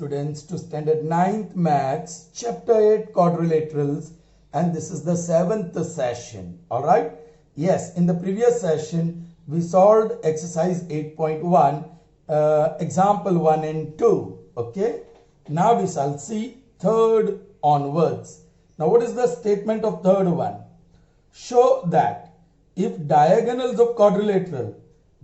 students to standard 9th maths chapter 8 quadrilaterals, and this is the 7th session. All right, yes, in the previous session we solved exercise 8.1 example 1 and 2. Okay, now we shall see third onwards. Now what is the statement of third one? Show that if diagonals of quadrilateral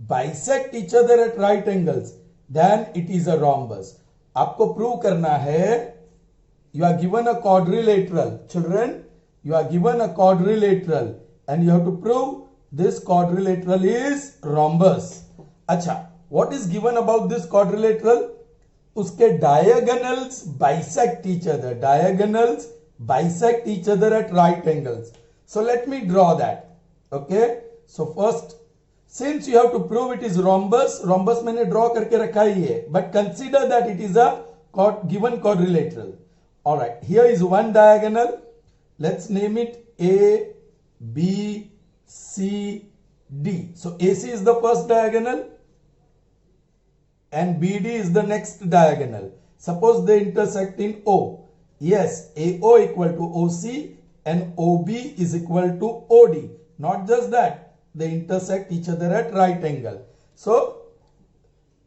bisect each other at right angles, then it is a rhombus. आपको prove करना है, you are given a quadrilateral, children, you are given a quadrilateral and you have to prove this quadrilateral is rhombus. अच्छा, what is given about this quadrilateral? उसके diagonals bisect each other. Diagonals bisect each other at right angles. So let me draw that. Okay, so first, since you have to prove it is rhombus, rhombus मैंने draw करके रखा ही है, but consider that it is a given quadrilateral. All right, here is one diagonal. Let's name it A, B, C, D. So AC is the first diagonal and BD is the next diagonal. Suppose they intersect in O. Yes, AO equal to OC and OB is equal to OD. Not just that, they intersect each other at right angle. So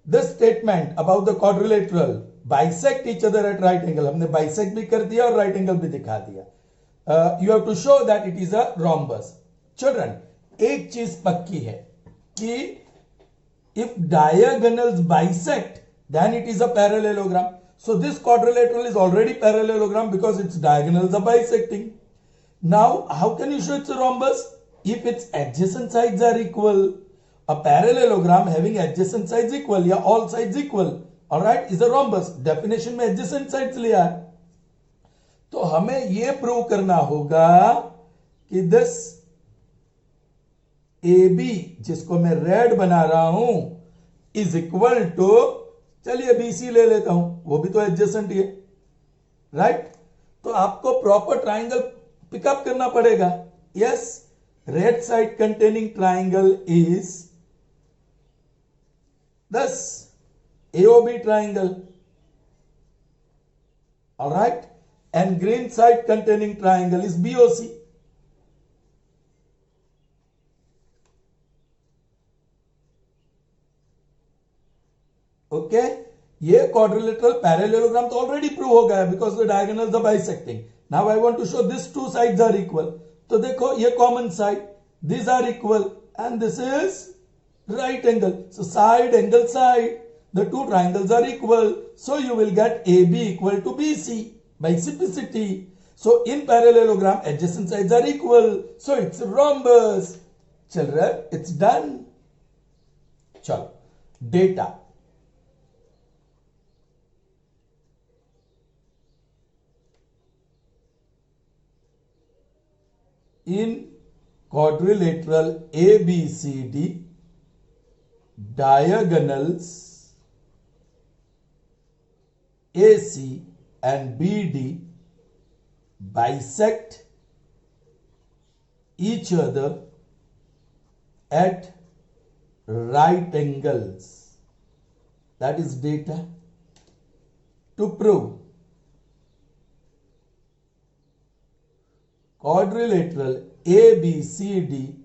this statement about the quadrilateral bisect each other at right angle, हमने bisect भी कर दिया और right angle भी दिखा दिया. You have to show that it is a rhombus. Children, एक चीज पक्की है कि if diagonals bisect, then it is a parallelogram. So this quadrilateral is already parallelogram because its diagonals are bisecting. Now, how can you show it's a rhombus? If its adjacent sides are equal. A parallelogram having adjacent sides equal या all sides equal, all right, is a rhombus. Definition में adjacent sides लिया है. तो हमें ये prove करना होगा कि this AB जिसको मैं रेड बना रहा हूं is equal to, चलिए BC ले लेता हूं, वो भी तो adjacent ही है, right? तो आपको प्रॉपर ट्राइंगल पिकअप करना पड़ेगा. Yes, red side containing triangle is thus AOB triangle, all right, and green side containing triangle is BOC. Okay, ये quadrilateral parallelogram तो already prove हो गया because the diagonals are bisecting. Now I want to show these two sides are equal. तो देखो ये common side, these are equal and this is right angle. So side angle side, the two triangles are equal. So you will get AB equal to BC by simplicity. So in parallelogram adjacent sides are equal. So it's a rhombus. Children, it's done. Chalo, data. In quadrilateral ABCD, diagonals AC and BD bisect each other at right angles. That is data. To prove quadrilateral ABCD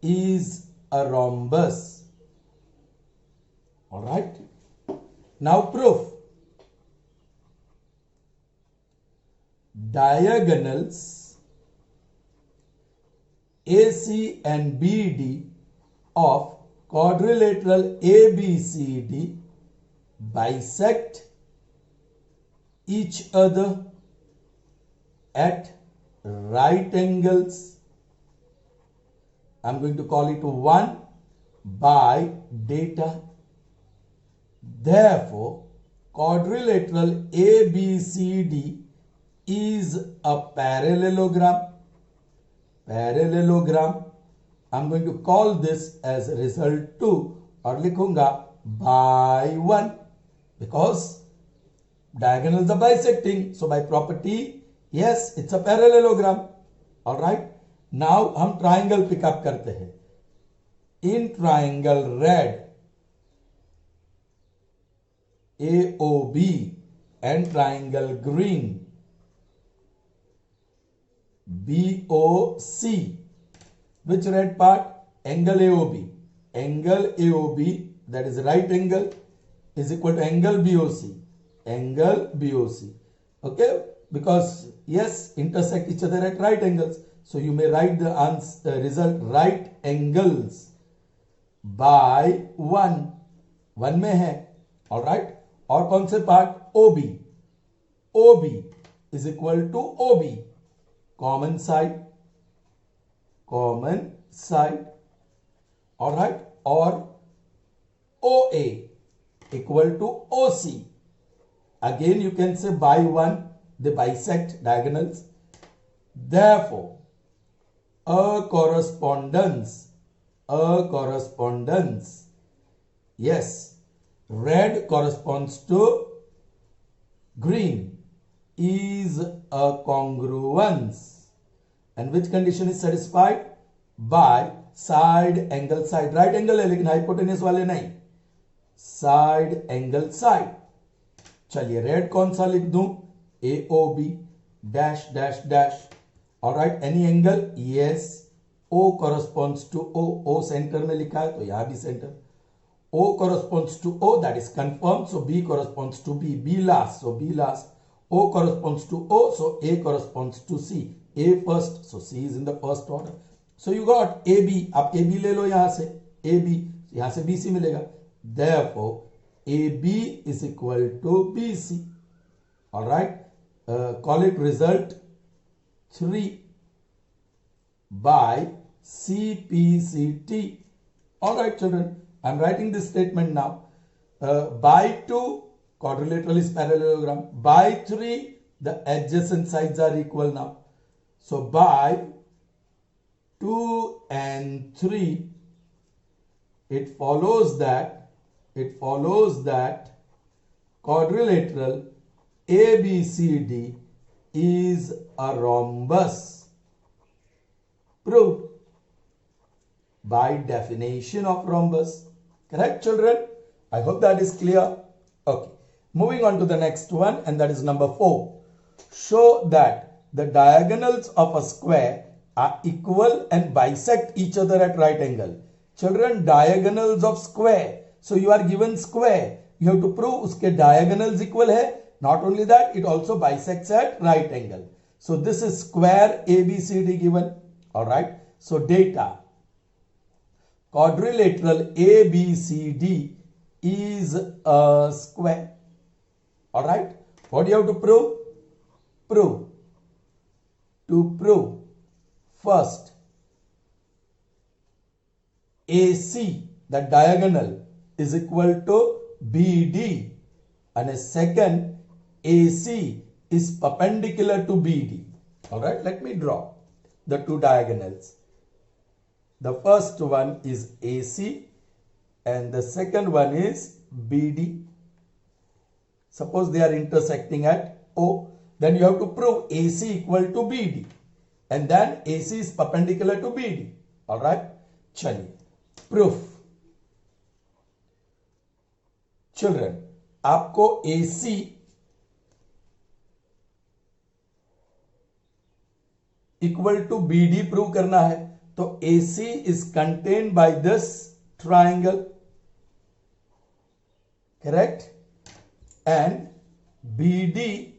is a rhombus. All right. Now proof. Diagonals AC and BD of quadrilateral ABCD bisect each other at right angles. I'm going to call it 1 by data. Therefore, quadrilateral ABCD is a parallelogram. Parallelogram. I'm going to call this as result 2 और लिखूंगा by 1 because diagonals are bisecting. So by property, yes, it's a parallelogram. All right. Now हम triangle pick up करते हैं. In triangle red, AOB and triangle green, BOC. Which red part? Angle AOB. Angle AOB, that is right angle, is equal to angle BOC. Angle BOC. Okay? Because yes, intersect each other at right angles. So you may write the answer, result right angles by 1. 1 में है. Alright? और कौन से part? OB. OB is equal to OB. Common side. Common side. Alright? Or OA equal to OC. Again you can say by 1. They bisect diagonals. Therefore, a correspondence. Yes, red corresponds to green is a congruence. And which condition is satisfied? By side angle side. Right angle है लेकिन hypotenuse वाले नहीं. Side angle side. चलिए red कौन सा लिख दूं? AOB dash dash dash. Alright, any angle? Yes. O corresponds to O. O center में लिखा है तो यहाँ भी center. O corresponds to O, that is confirmed. So B corresponds to B. B last, so B last. O corresponds to O, so A corresponds to C. A first, so C is in the first order. So you got AB. आप AB ले लो यहाँ से. AB, यहाँ से BC मिलेगा. Therefore, AB is equal to BC. Alright. Call it result 3 by CPCT. Alright children, I am writing this statement now. By 2, quadrilateral is parallelogram. By 3, the adjacent sides are equal now. So by 2 and 3, it follows that quadrilateral ABCD is a rhombus. Proved by definition of rhombus. Correct children? I hope that is clear. Okay. Moving on to the next one, and that is number 4. Show that the diagonals of a square are equal and bisect each other at right angle. Children, diagonals of square. So you are given square. You have to prove uske diagonals equal hai. Not only that, it also bisects at right angle. So this is square ABCD given. Alright. So data. Quadrilateral ABCD is a square. Alright. What do you have to prove? To prove, first, AC, the diagonal, is equal to BD. And a second, AC is perpendicular to BD. Alright, let me draw the two diagonals. The first one is AC and the second one is BD. Suppose they are intersecting at O. Then you have to prove AC equal to BD. And then AC is perpendicular to BD. Alright, chaliye. Proof. Children, आपको AC equal to BD prove करना है. तो AC is contained by this triangle. Correct? And BD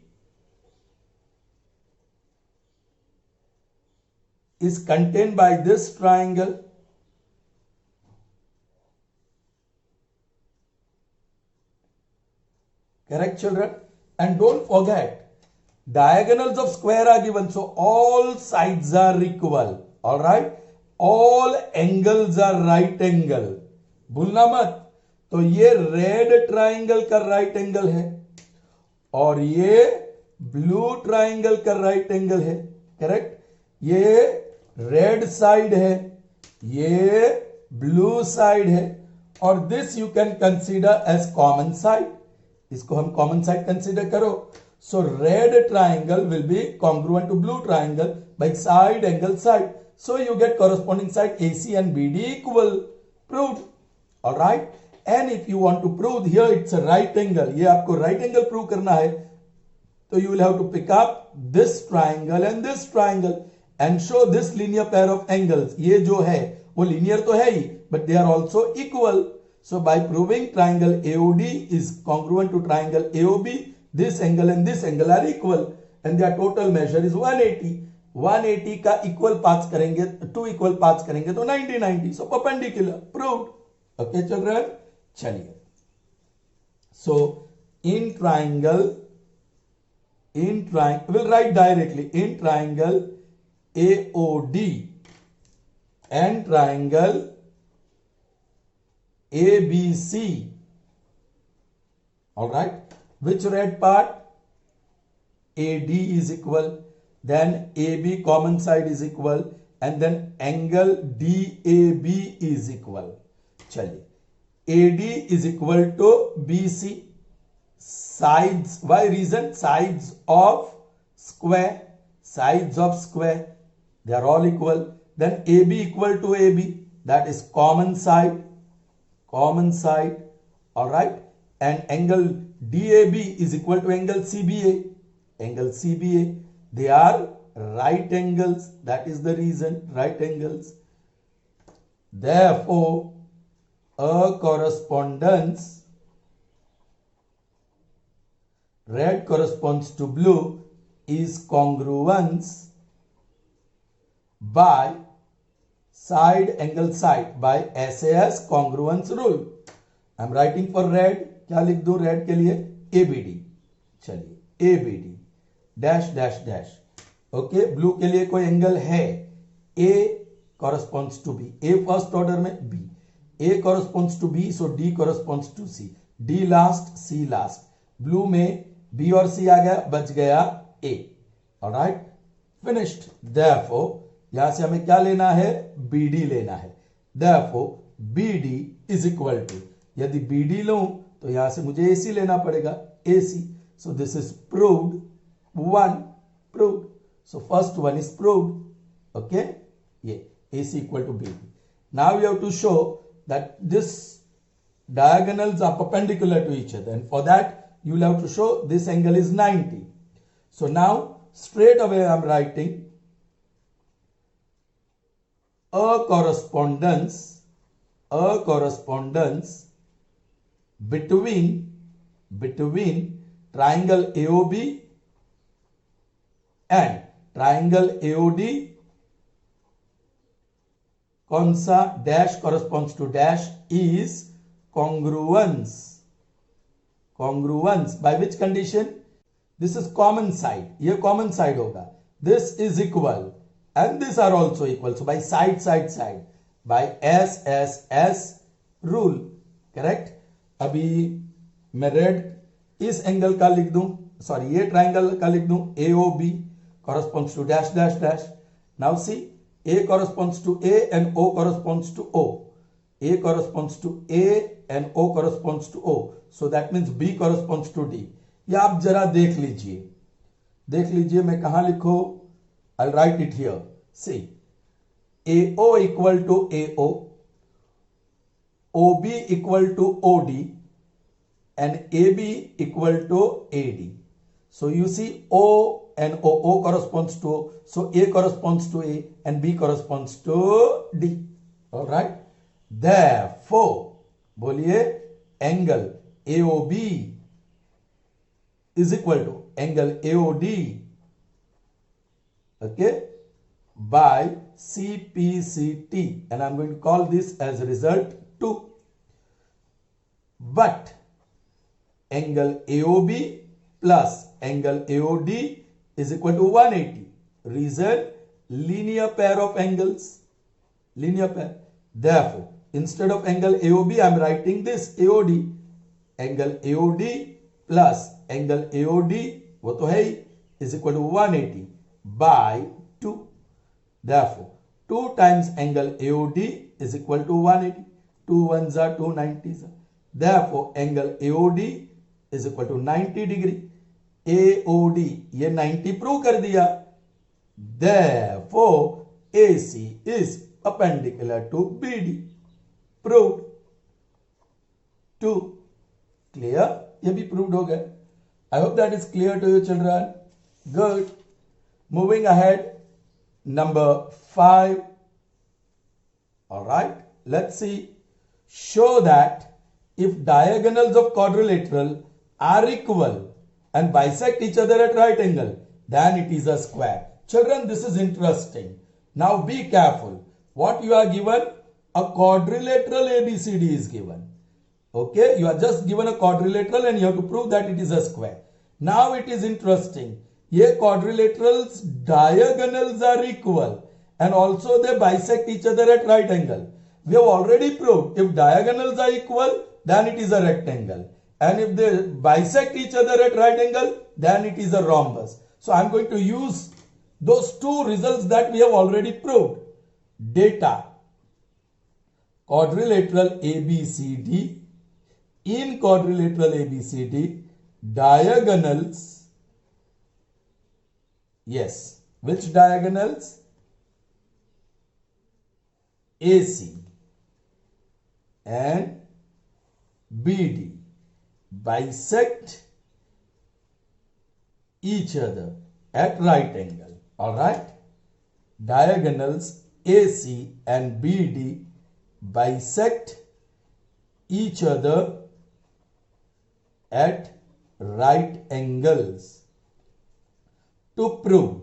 is contained by this triangle. Correct children? And don't forget, diagonals of square are given, so all sides are equal. Alright? All angles are right angle. भूलना मत. तो ये red triangle का right angle है और ये blue triangle का right angle है. करेक्ट? ये रेड साइड है, ये ब्लू साइड है और this you can consider as common side. इसको हम कॉमन साइड कंसीडर करो. So red triangle will be congruent to blue triangle by side angle side. So you get corresponding side AC and BD equal. Proved. Alright. And if you want to prove here it's a right angle. ये आपको right angle prove करना है. तो you will have to pick up this triangle and this triangle and show this linear pair of angles. ये जो है वो linear तो है ही, but they are also equal. So by proving triangle AOD is congruent to triangle AOB, this angle and this angle are equal and their total measure is 180. 180 का equal parts करेंगे, 2 equal parts करेंगे तो 90. So perpendicular, proved. Okay चल रहा है, चलिए. So in triangle, we'll write directly in triangle AOD and triangle ABC. All right. Which red part? AD is equal. Then AB common side is equal. And then angle DAB is equal. चलिए. AD is equal to BC. Sides. Why reason? Sides of square. Sides of square. They are all equal. Then AB equal to AB. That is common side. Common side. Alright. And angle DAB is equal to angle CBA. Angle CBA. They are right angles. That is the reason. Right angles. Therefore, a correspondence, red corresponds to blue, is congruence by side angle side by SAS congruence rule. I am writing for red. क्या लिख दूं red के लिए? ABD. चलिए ABD dash dash dash. Okay. Blue के लिए कोई angle है? A corresponds to B. A first order में, B. A corresponds to B, so D corresponds to C. D last, C last. Blue में B और C आ गया, बच गया A. Alright, finished. Therefore, यहां से हमें क्या लेना है? BD लेना है. Therefore, BD is equal to, यदि BD लूं तो यहां से मुझे AC लेना पड़ेगा, AC. So this is proved. One proved. So first one is proved. Okay, yeah, AC equal to BD. Now we have to show that this diagonals are perpendicular to each other, and for that you will have to show this angle is 90. So now straight away I am writing a correspondence between triangle AOB and triangle AOD. कौन सा? Dash corresponds to dash is congruence. Congruence by which condition? This is common side. ये common side होगा. This is equal and these are also equal. So by side by SSS rule. Correct? अभी मैं red इस angle का लिख दूं, sorry ये triangle का लिख दूं AOB corresponds to dash dash dash. Now see, A corresponds to A and O corresponds to O. A corresponds to A and O corresponds to O. So that means B corresponds to D. ये आप जरा देख लीजिए मैं कहां लिखूं? I'll write it here. See, AO equal to AO, OB equal to OD, and AB equal to AD. So you see O and O corresponds to O. So A corresponds to A and B corresponds to D. All right. Therefore, बोलिए angle AOB is equal to angle AOD, okay, by CPCT, and I'm going to call this as result 2. But angle AOB plus angle AOD is equal to 180. Reason? Linear pair of angles. Linear pair. Therefore, instead of angle AOB, I am writing this AOD. Angle AOD plus angle AOD, वो तो है ही, is equal to 180 by 2. Therefore, 2 times angle AOD is equal to 180. 2 ones are 2 90s. Therefore, angle AOD is equal to 90 degree. AOD ये 90 prove कर दिया. Therefore, AC is perpendicular to BD. Proved. 2. Clear? ये भी proved हो गया. I hope that is clear to you, children. Good. Moving ahead, number 5. All right, let's see. Show that if diagonals of quadrilateral are equal and bisect each other at right angle, then it is a square. Children, this is interesting. Now be careful. What you are given? A quadrilateral ABCD is given. Okay, you are just given a quadrilateral and you have to prove that it is a square. Now it is interesting. ये quadrilaterals diagonals are equal and also they bisect each other at right angle. We have already proved if diagonals are equal, then it is a rectangle. And if they bisect each other at right angle, then it is a rhombus. So I am going to use those two results that we have already proved. Data. Quadrilateral ABCD. In quadrilateral ABCD, diagonals. Yes. Which diagonals? AC and BD bisect each other at right angle. All right. Diagonals AC and BD bisect each other at right angles. To prove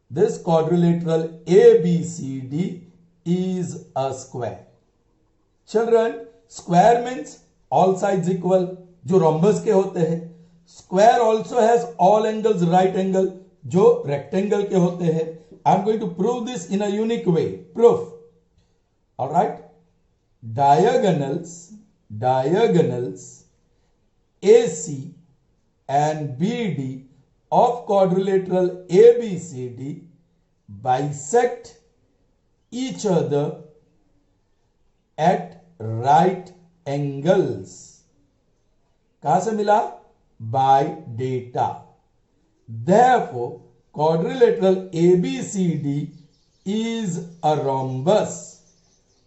this quadrilateral ABCD is a square. Children, square means all sides equal, जो rhombus के होते हैं. Square also has all angles right angle, जो rectangle के होते हैं. I am going to prove this in a unique way. Proof. All right. Diagonals AC and BD of quadrilateral ABCD bisect each other at right angles. कहां से मिला? By data. Therefore, quadrilateral ABCD is a rhombus.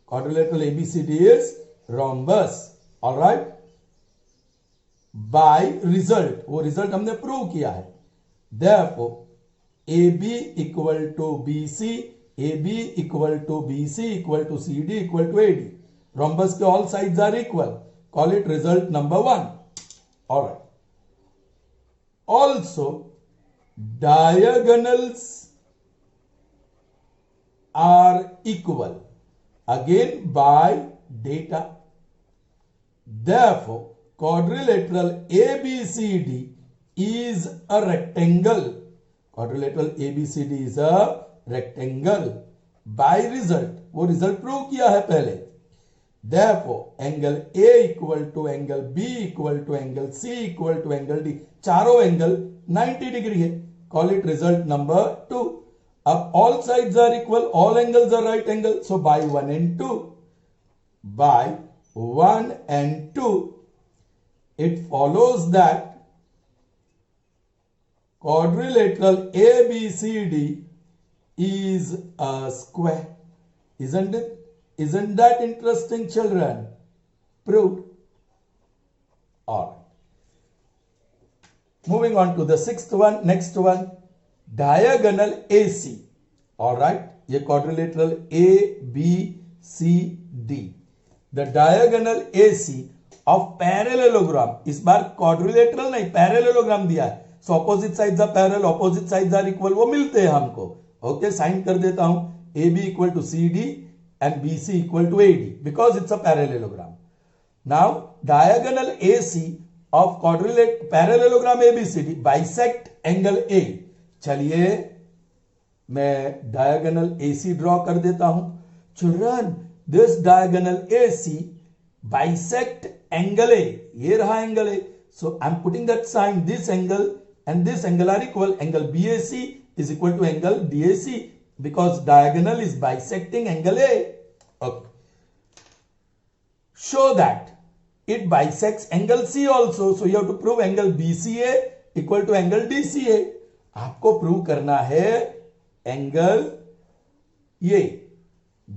Quadrilateral ABCD is rhombus. All right. By result, वो result हमने prove किया है. Therefore, AB equal to BC, AB equal to BC equal to CD equal to AD. Rhombus के all sides are equal. Call it result number 1. All right. Also, diagonals are equal. Again by data. Therefore, quadrilateral ABCD is a rectangle. Quadrilateral ABCD is a rectangle. By result, वो result prove किया है पहले. Therefore, angle A equal to angle B equal to angle C equal to angle D. चारों angle 90 degree है. Call it result number 2. अब all sides are equal, all angles are right angle. So by 1 and 2, by 1 and 2, it follows that quadrilateral ABCD is a square. Isn't it? Isn't that interesting, children? Proved. All right. Moving on to the 6th one, next one, diagonal AC. All right. ये quadrilateral ABCD. The diagonal AC of parallelogram. इस बार quadrilateral नहीं, parallelogram दिया है. So opposite sides are parallel, opposite sides are equal. वो मिलते हैं हमको. Okay, sign कर देता हूं. AB equal to CD and BC equal to AD because it's a parallelogram. Now, diagonal AC of parallelogram ABCD bisect angle A. चलिए मैं diagonal AC draw कर देता हूं. Children, this diagonal AC bisect angle A. ये रहा angle A. So I'm putting that sign. This angle and this angle are equal. Angle BAC is equal to angle DAC because diagonal is bisecting angle A. Okay. Show that it bisects angle C also. So you have to prove angle BCA equal to angle DCA. आपको prove करना है angle ये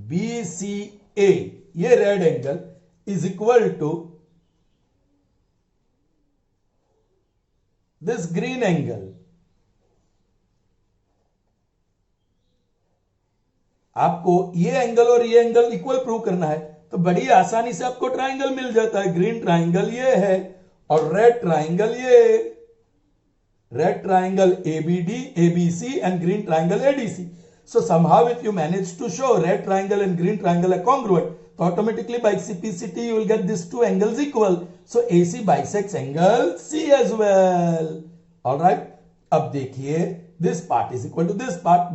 BCA, ये red angle is equal to this green angle, आपको ये angle और ये angle equal prove करना है तो बड़ी आसानी से आपको ट्राइंगल मिल जाता है। ग्रीन ट्राइंगल ये है और रेड ट्राइंगल ये, red triangle ABD, ABC and green triangle ADC. So somehow if you manage to show red triangle and green triangle are congruent, so automatically by CPCT you will get these two angles equal. So AC bisects angle C as well. Alright. अब देखिए, this part is equal to this part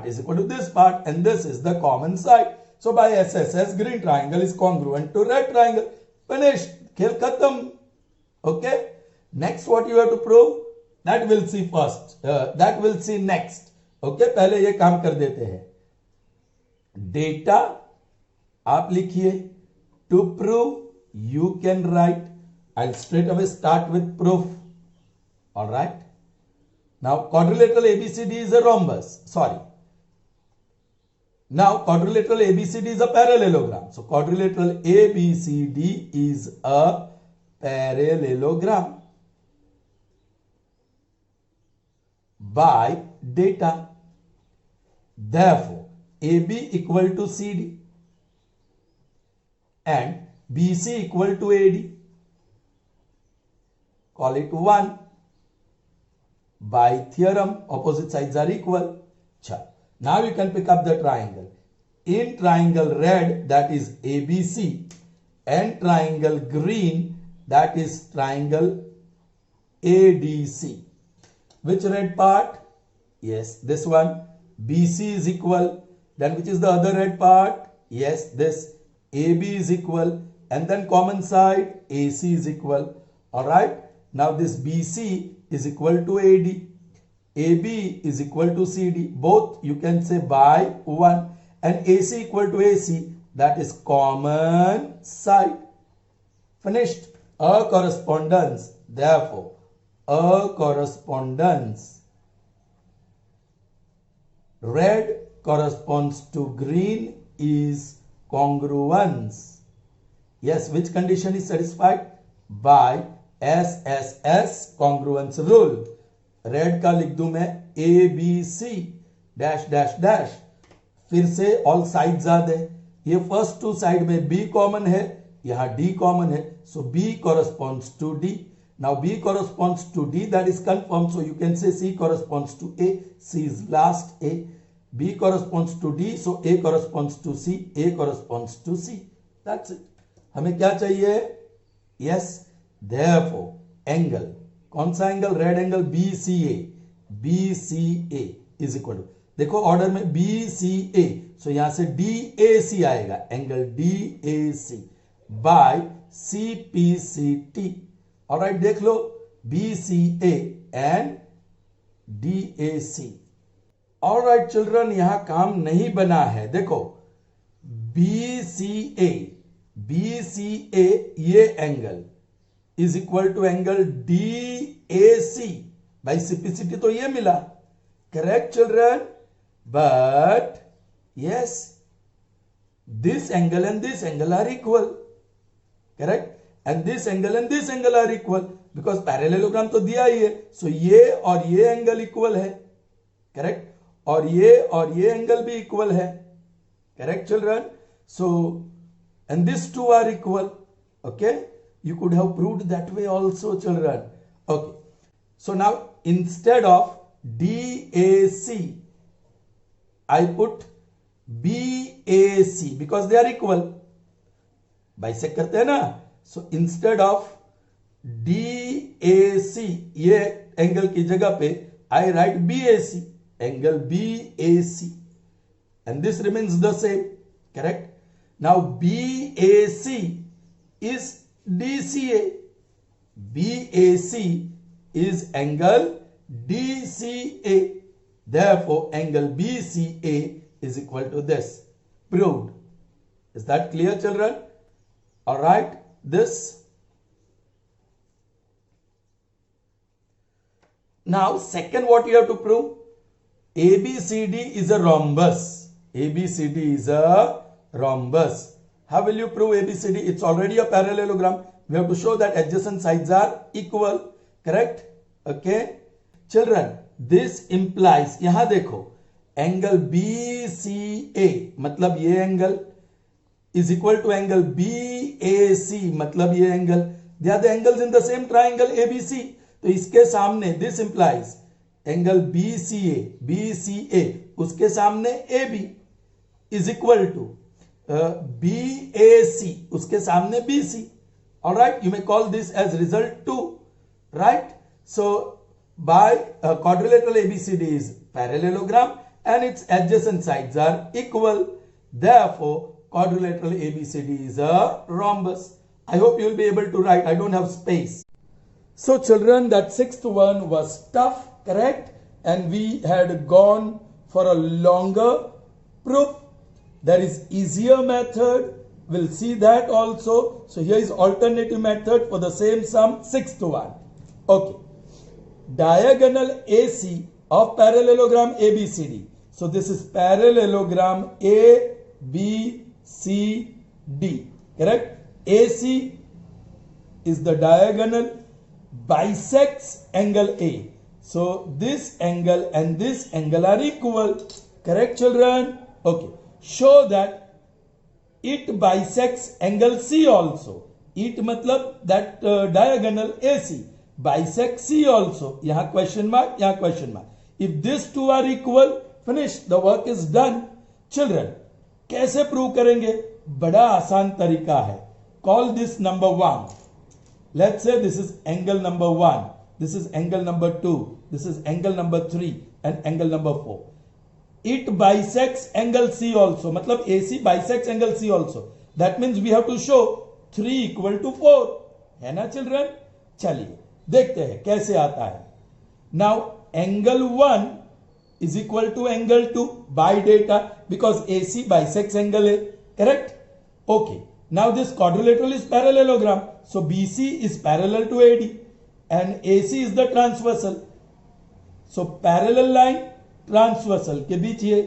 is equal to this part, and this is the common side. So by SSS, green triangle is congruent to red triangle. Finished. खेल खत्म. Okay. Next what you have to prove? That we'll see first. That we'll see next. Okay, पहले ये काम कर देते हैं. Data आप लिखिए. To prove, you can write. I'll straight away start with proof. All right. Now quadrilateral ABCD is a rhombus. Sorry. Now quadrilateral ABCD is a parallelogram. So quadrilateral ABCD is a parallelogram. By data. Therefore, AB equal to CD and BC equal to AD. Call it 1. By theorem, opposite sides are equal. Now you can pick up the triangle. In triangle red, that is ABC, and triangle green, that is triangle ADC. Which red part? Yes, this one. BC is equal. Then which is the other red part? Yes, this. AB is equal. And then common side, AC is equal. Alright. Now this BC is equal to AD. AB is equal to CD. Both you can say by 1. And AC equal to AC. That is common side. Finished. A correspondence. Therefore, a correspondence. Red corresponds to green is congruence. Yes, which condition is satisfied? By SSS congruence rule. Red का लिख दूं मैं ABC dash dash dash. फिर से all sides are there. ये first two side में B common है, यहाँ D common है. So B corresponds to D. Now B corresponds to D, that is confirmed. So you can say C corresponds to A. C is last A. B corresponds to D, so A corresponds to C. A corresponds to C. That's it. हमें क्या चाहिए? Yes. Therefore, angle. कौन सा angle? Red angle BCA. BCA is equal to, देखो order में BCA, so यहां से DAC आएगा. Angle DAC by CPCT. Alright, देख लो BCA and DAC. Alright children, यहां काम नहीं बना है. देखो BCA ये angle is equal to angle DAC. By CPCT तो ये मिला. Correct children? But yes, this angle and this angle are equal. Correct? And this angle and this angle are equal because parallelogram तो दिया ही है. So ये और ये angle equal है. करेक्ट? और ये एंगल भी इक्वल है. Correct children? So and these two are equal. Okay? You could have proved that way also children. Okay. So now instead of DAC I put BAC because they are equal. Bisect करते हैं ना. So instead of DAC ये angle की जगह पे I write BAC. Angle BAC and this remains the same. Correct? Now BAC is DCA. BAC is angle DCA. Therefore angle BCA is equal to this. Proved. Is that clear children? All right, this. Now second what you have to prove? ABCD is a rhombus. ABCD is a rhombus. How will you prove ABCD? It's already a parallelogram. We have to show that adjacent sides are equal. Correct? Okay children, this implies, यहां देखो angle B C ए मतलब ये angle is equal to angle BAC मतलब ये angle, they are the angles in the same triangle ABC, तो इसके सामने this implies angle BCA उसके सामने AB is equal to BAC उसके सामने BC. All right, you may call this as result 2, right? So by quadrilateral ABCD is parallelogram and its adjacent sides are equal, therefore quadrilateral ABCD is a rhombus. I hope you will be able to write. I don't have space. So children, that sixth one was tough, correct? And we had gone for a longer proof. There is easier method. We'll see that also. So here is alternative method for the same sum, sixth one. Okay. Diagonal AC of parallelogram ABCD. So this is parallelogram ABCD. Correct? AC is the diagonal, bisects angle A. So this angle and this angle are equal. Correct children? Okay. Show that it bisects angle C also. It matlab that diagonal AC bisects C also. Yahan question mark, yahan question mark. If these two are equal, finish. The work is done. Children, कैसे prove करेंगे? बड़ा आसान तरीका है. Call this number 1. Let's say this is angle number 1. This is angle number 2. This is angle number 3 and angle number 4. It bisects angle C also. मतलब AC bisects angle C also. That means we have to show 3 equal to 4. है ना children? चलिए देखते हैं कैसे आता है. Now angle 1 is equal to angle 2 by data because AC bisects angle A. Correct? Okay. Now this quadrilateral is parallelogram. So BC is parallel to AD and AC is the transversal. So parallel line transversal के बीच ये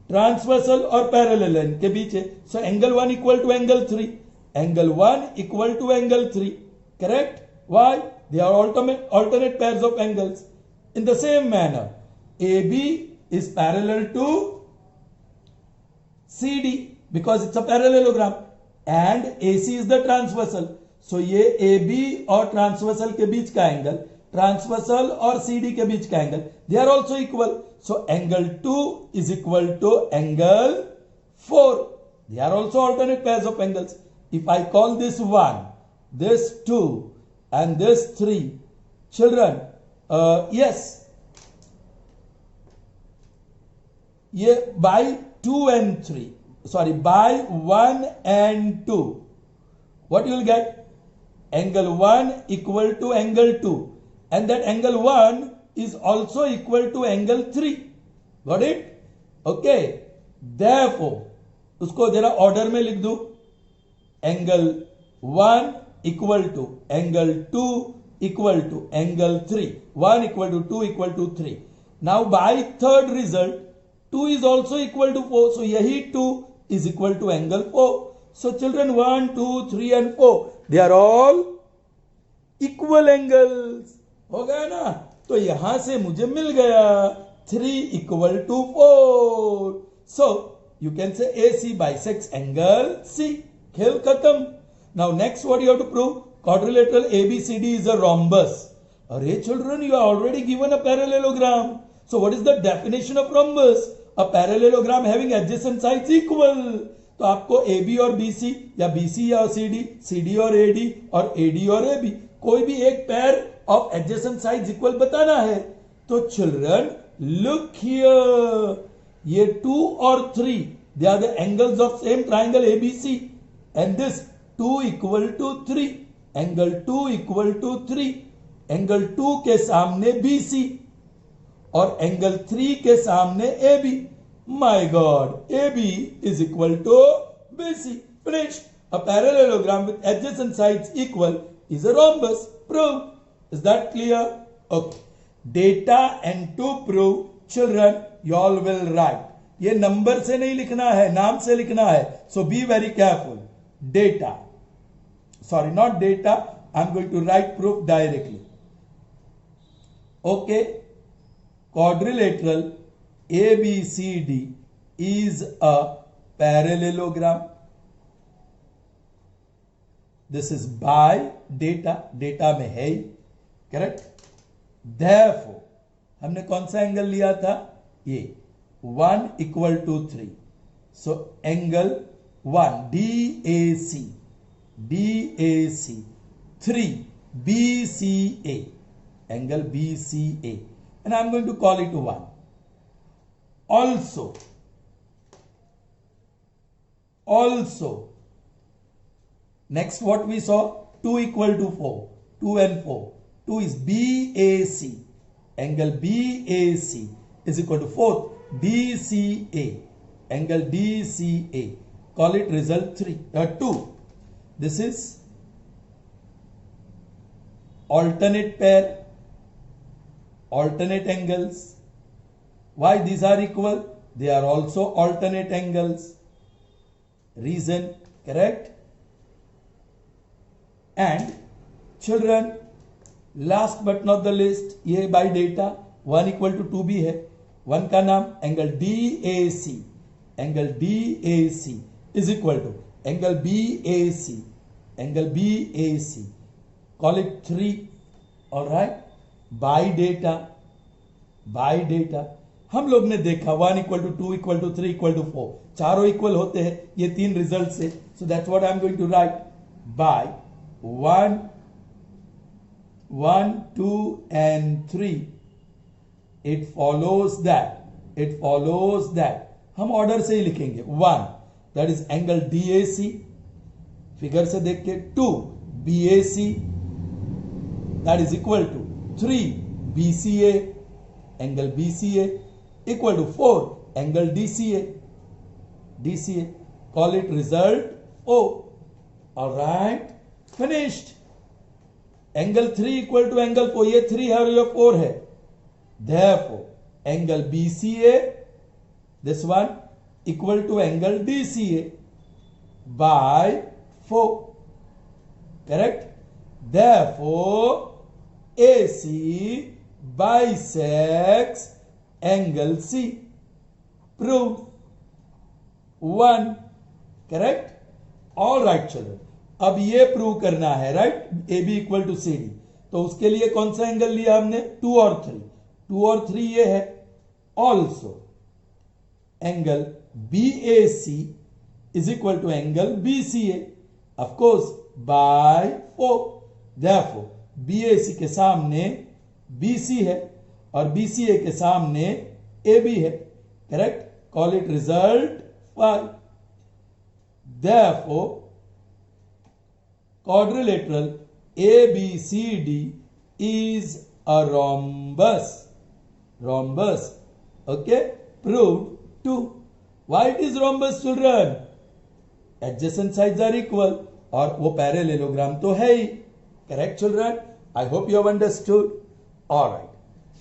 transversal और parallel line के बीच है. So angle 1 equal to angle 3. Angle 1 equal to angle 3. Correct? Why? They are alternate pairs of angles. In the same manner, AB is parallel to CD because it's a parallelogram and AC is the transversal. So ये AB और transversal के बीच का angle, transversal और CD के बीच का angle, they are also equal. So angle 2 is equal to angle 4. They are also alternate pairs of angles. If I call this 1, this 2 and this 3, children, yes, ये by 2 and 3, sorry, by 1 and 2, what you will get? Angle 1 equal to angle 2 and that angle 1 is also equal to angle 3. Got it? Okay. Therefore, उसको जरा order में लिख दो. Angle 1 equal to angle 2 equal to angle 3. 1 equal to 2 equal to 3. Now by third result, 2 is also equal to 4. So yahi 2 is equal to angle 4. So children, 1, 2, 3 and 4, they are all equal angles. हो गया ना? तो यहां से मुझे मिल गया 3 equal to 4. So you can say AC bisects angle C. खेल खत्म. Now next what you have to prove? Quadrilateral ABCD is a rhombus. Array children, you are already given a parallelogram. So what is the definition of rhombus? A parallelogram having adjacent sides equal. तो आपको AB और BC या BC या CD, CD और AD और AD और AB कोई भी एक pair of adjacent sides equal बताना है. तो चिल्ड्रन लुक हियर, ये 2 और 3 they are the angles of same triangle ABC and this 2 equal to 3, angle 2 equal to 3, angle 2 के सामने BC और एंगल 3 के सामने AB. My God, AB is equal to BC. Finished. A parallelogram with adjacent sides equal is a rhombus. Prove. Is that clear? Okay. Data and to prove, children, you all will write. ये number से नहीं लिखना है, नाम से लिखना है. So be very careful. Data. Sorry, not data. I'm going to write proof directly. Okay, quadrilateral ABCD is a parallelogram. This is by data में है ही, करेक्ट. Therefore हमने कौन सा एंगल लिया था, ये 1 equal to 3. So angle 1 DAC 3 BCA, angle BCA, and I'm going to call it 1. Also next what we saw, 2 equal to 4, 2 and 4, 2 is BAC, angle BAC is equal to 4 DCA, angle DCA, call it result 2. This is alternate pair, alternate angles. Why these are equal? They are also alternate angles. Reason, correct? And children, last but not the least, ये by data 1 equal to 2 भी है. 1 का नाम angle DAC, angle DAC is equal to angle BAC, angle BAC, call it 3. all right, by data हम लोग ने देखा 1 equal to 2 equal to 3 equal to 4, चारों इक्वल होते हैं ये 3 रिजल्ट से. So that's what I am going to write. By 1, 2 and 3, it follows that हम ऑर्डर से ही लिखेंगे. 1 that is angle DAC, figure से देख के. 2 BAC that is equal to 3 BCA, angle BCA equal to 4 angle DCA, call it result O. all right, finished. angle 3 equal to angle 4, ये 3 है और ये 4 है. therefore angle BCA, this one, equal to angle DCA by 4, correct. therefore AC bisects angle C. Proved. 1, correct. all right children, अब ये prove करना है, right. AB equal to CD, तो उसके लिए कौन सा एंगल लिया हमने, 2 और 3 ये है. Also angle BAC is equal to angle BCA, of course by 4. therefore BAC के सामने BC है और BCA के सामने AB है, correct. Call it result 5. therefore quadrilateral ABCD is a rhombus. Okay, proved 2. why it is rhombus children? adjacent sides are equal और वो parallelogram तो है ही, correct children. I hope you have understood. all right,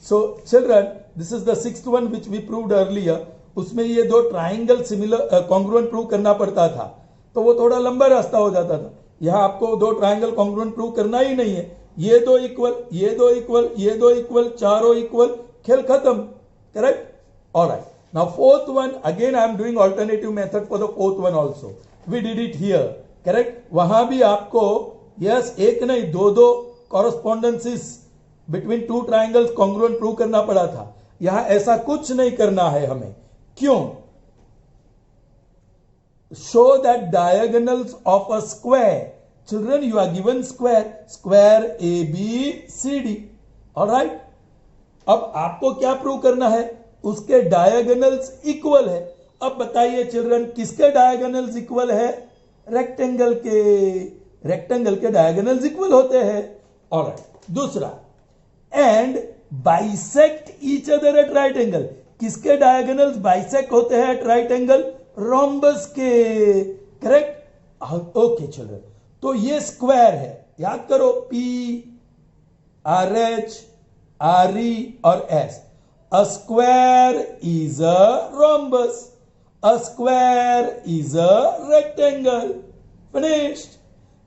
so children, this is the 6th one which we proved earlier. उसमें ये 2 triangle similar congruent prove करना पड़ता था, तो वो थोड़ा लंबा रास्ता हो जाता था. यहां आपको 2 ट्राइंगल कॉन्ग्रुएंट प्रूव करना ही नहीं है. ये 2 इक्वल, ये 2 इक्वल, ये 2 इक्वल, चारों इक्वल, खेल खत्म, correct. all right, now 4th one, again I am doing alternative method for the 4th one also. we did it here, correct. वहां भी आपको यस एक नहीं 2 कॉरेस्पॉन्डेंसेस बिटवीन 2 ट्राइंगल्स कॉन्ग्रुएंट प्रूव करना पड़ा था. यहां ऐसा कुछ नहीं करना है हमें. क्यों? show that diagonals of a square. children, you are given square ABCD. all right, अब आपको क्या प्रूव करना है, उसके डायगोनल्स इक्वल है. अब बताइए चिल्ड्रन, किसके डायगोनल्स इक्वल है? रेक्टेंगल के डायगोनल्स इक्वल होते हैं. all right, दूसरा, and bisect each other at right angle. किसके डायगोनल्स बाइसेक्ट होते हैं एट राइट एंगल? रोम्बस के, करेक्ट. ओके चिल्ड्रन, तो ये स्क्वायर है, याद करो, P RH RE और S. A square is a rhombus. A square is a rectangle. Finished.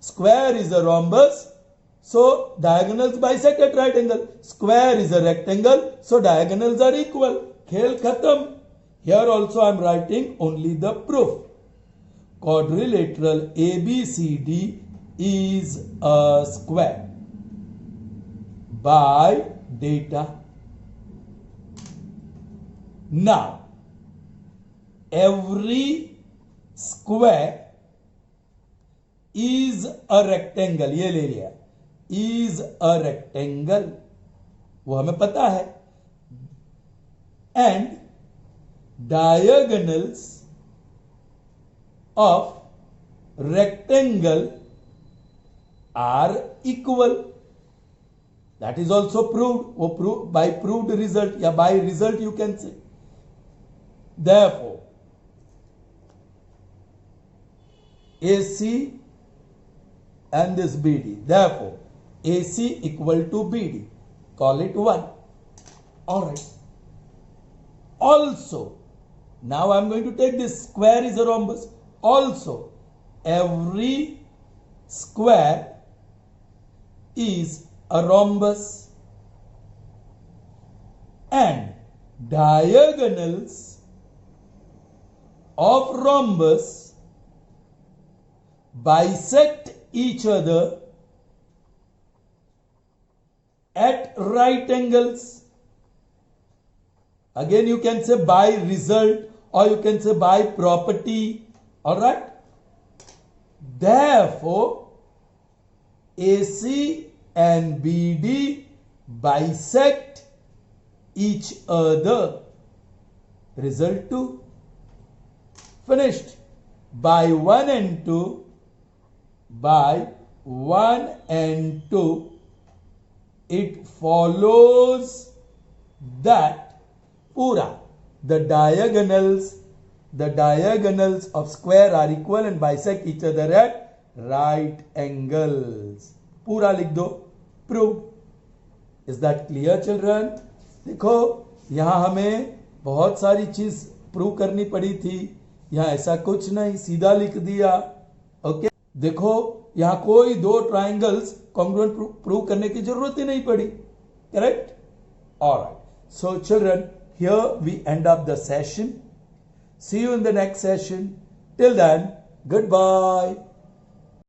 Square is a rhombus. So diagonals bisect at right angle. Square is a rectangle, so diagonals are equal. Khel khatam. Here also I am writing only the proof. Quadrilateral ABCD is a square by data. Now, every square is a rectangle. ये ले लिया, is a rectangle, वो हमें पता है. And diagonals of rectangle are equal. That is also proved. वो proved by proved result या by result you can say. Therefore, AC and this BD. Therefore, AC equal to BD. Call it 1. Alright. Also, now I am going to take this square is a rhombus. Also, every square is a rhombus. And diagonals of rhombus bisect each other at right angles. Again, you can say by result or you can say by property. Alright? Therefore, AC and BD bisect each other. Result 2. Finished. By 1 and 2. By 1 and 2. It follows that pura the diagonals of square are equal and bisect each other at right angles. पूरा लिख दो. Prove. Is that clear, children? देखो यहां हमें बहुत सारी चीज prove करनी पड़ी थी. यहां ऐसा कुछ नहीं, सीधा लिख दिया. ओके, देखो यहां कोई दो ट्राइंगल्स कॉन्ग्रुएंट प्रूव करने की जरूरत ही नहीं पड़ी. Correct? Alright. So children, here we end up the session. See you in the next session. Till then, goodbye.